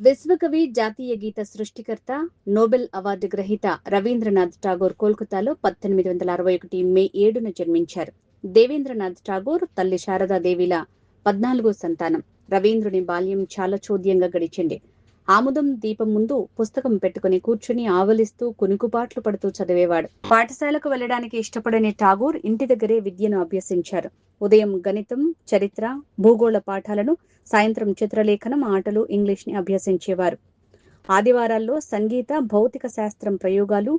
విశ్వకవి జాతీయ గీత సృష్టికర్త, Nobel award గ్రహీత రవీంద్రనాథ్ ఠాగూర్ కోల్కతాలో 1861 మే 7న జన్మించారు. దేవేంద్రనాథ్ ఠాగూర్ తల్లి శారదాదేవిల 14వ సంతానం. రవీంద్రుని బాల్యం చాలా చోద్యంగా గడిచింది. ఆముదం దీపం ముందు పుస్తకం పెట్టుకుని కూర్చుని ఆవలిస్తూ కునుకుపాట్లు పడుతూ చదివేవాడు. పాఠశాలకు వెళ్లడానికి ఇష్టపడని ఠాగూర్ ఇంటి దగ్గరే విద్యను అభ్యసించారు. ఉదయం గణితం, చరిత్ర, భూగోళ పాఠాలను, సాయంత్రం చిత్రలేఖనం, ఆటలు, ఇంగ్లీష్ ని అభ్యసించేవారు. ఆదివారాల్లో సంగీత, భౌతిక శాస్త్రం ప్రయోగాలు,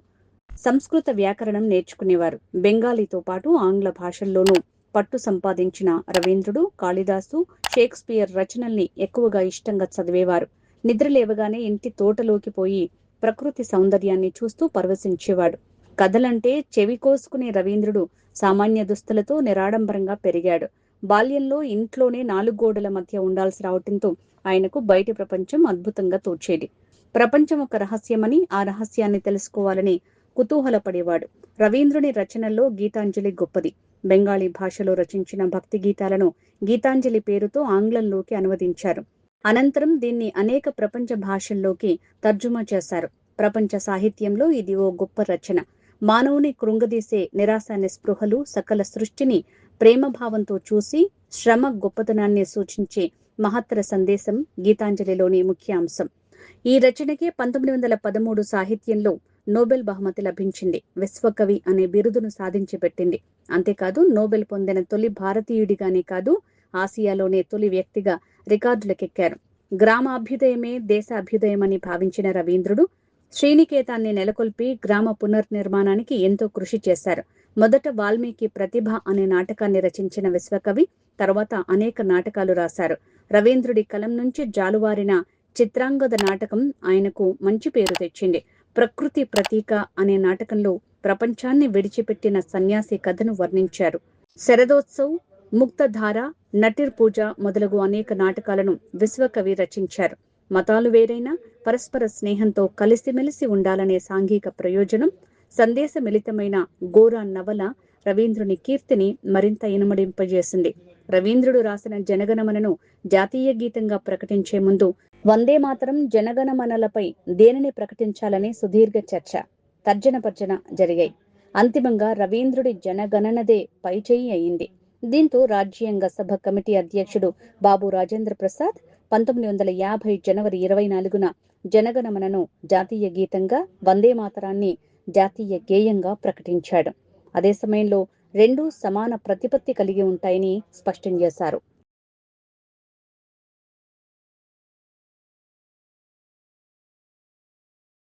సంస్కృత వ్యాకరణం నేర్చుకునేవారు. బెంగాలీతో పాటు ఆంగ్ల భాషల్లోనూ పట్టు సంపాదించిన రవీంద్రుడు కాళిదాసు, షేక్స్పియర్ రచనల్ని ఎక్కువగా ఇష్టంగా చదివేవారు. నిద్ర లేవగానే ఇంటి తోటలోకి పోయి ప్రకృతి సౌందర్యాన్ని చూస్తూ పరవశించేవాడు. కథలంటే చెవి కోసుకునే రవీంద్రుడు సామాన్య దుస్తులతో నిరాడంబరంగా పెరిగాడు. బాల్యంలో ఇంట్లోనే 4 గోడల మధ్య ఉండాల్సి రావటంతో ఆయనకు బయటి ప్రపంచం అద్భుతంగా తోచేది. ప్రపంచం ఒక రహస్యమని, ఆ రహస్యాన్ని తెలుసుకోవాలని కుతూహలపడేవాడు. రవీంద్రుని రచనల్లో గీతాంజలి గొప్పది. బెంగాలీ భాషలో రచించిన భక్తి గీతాలను గీతాంజలి పేరుతో ఆంగ్లంలోకి అనువదించారు. అనంతరం దీన్ని అనేక ప్రపంచ భాషల్లోకి తర్జుమా చేశారు. ప్రపంచ సాహిత్యంలో ఇది ఓ గొప్ప రచన. మానవుని కృంగదీసే నిరాశ నిస్పృహలు, సకల సృష్టిని ప్రేమభావంతో చూసి శ్రమ గొప్పతనాన్ని సూచించే మహత్తర సందేశం గీతాంజలిలోని ముఖ్య అంశం. ఈ రచనకే 1913 సాహిత్యంలో నోబెల్ బహుమతి లభించింది. విశ్వకవి అనే బిరుదును సాధించి పెట్టింది. అంతేకాదు నోబెల్ పొందిన తొలి భారతీయుడిగానే కాదు, ఆసియాలోనే తొలి వ్యక్తిగా రికార్డులకెక్కారు. గ్రామాభ్యుదయమే దేశ అభ్యుదయమని భావించిన రవీంద్రుడు శ్రీనికేతాన్ని నెలకొల్పి గ్రామ పునర్నిర్మాణానికి ఎంతో కృషి చేశారు. మొదట వాల్మీకి ప్రతిభ అనే నాటకాన్ని రచించిన విశ్వకవి తర్వాత అనేక నాటకాలు రాశారు. రవీంద్రుడి కలం నుంచి జాలువారిన చిత్రాంగద నాటకం ఆయనకు మంచి పేరు తెచ్చింది. ప్రకృతి ప్రతీక అనే నాటకంలో ప్రపంచాన్ని విడిచిపెట్టిన సన్యాసి కథను వర్ణించారు. శరదోత్సవ్, ముక్తధార, నటిర్ పూజ మొదలగు అనేక నాటకాలను విశ్వకవి రచించారు. మతాలు వేరైనా పరస్పర స్నేహంతో కలిసిమెలిసి ఉండాలనే సాంఘిక ప్రయోజనం, సందేశమిళితమైన గోరా నవల రవీంద్రుని కీర్తిని మరింత ఇనుమడింపజేసింది. రవీంద్రుడు రాసిన జనగణమనను జాతీయ గీతంగా ప్రకటించే ముందు వందే మాతరం, జనగణమనలపై దేనిని ప్రకటించాలని సుదీర్ఘ చర్చ, తర్జనపర్జన జరిగాయి. అంతిమంగా రవీంద్రుడి జనగణనదే పైచేయి అయింది. దీంతో రాజ్యాంగ సభ కమిటీ అధ్యక్షుడు బాబు రాజేంద్ర ప్రసాద్ 1950 జనవరి 24న జనగణమనను జాతీయ గీతంగా, వందే మాతరాన్ని జాతీయ గేయంగా ప్రకటించాడు. అదే సమయంలో రెండూ సమాన ప్రతిపత్తి కలిగి ఉంటాయని స్పష్టం చేశారు.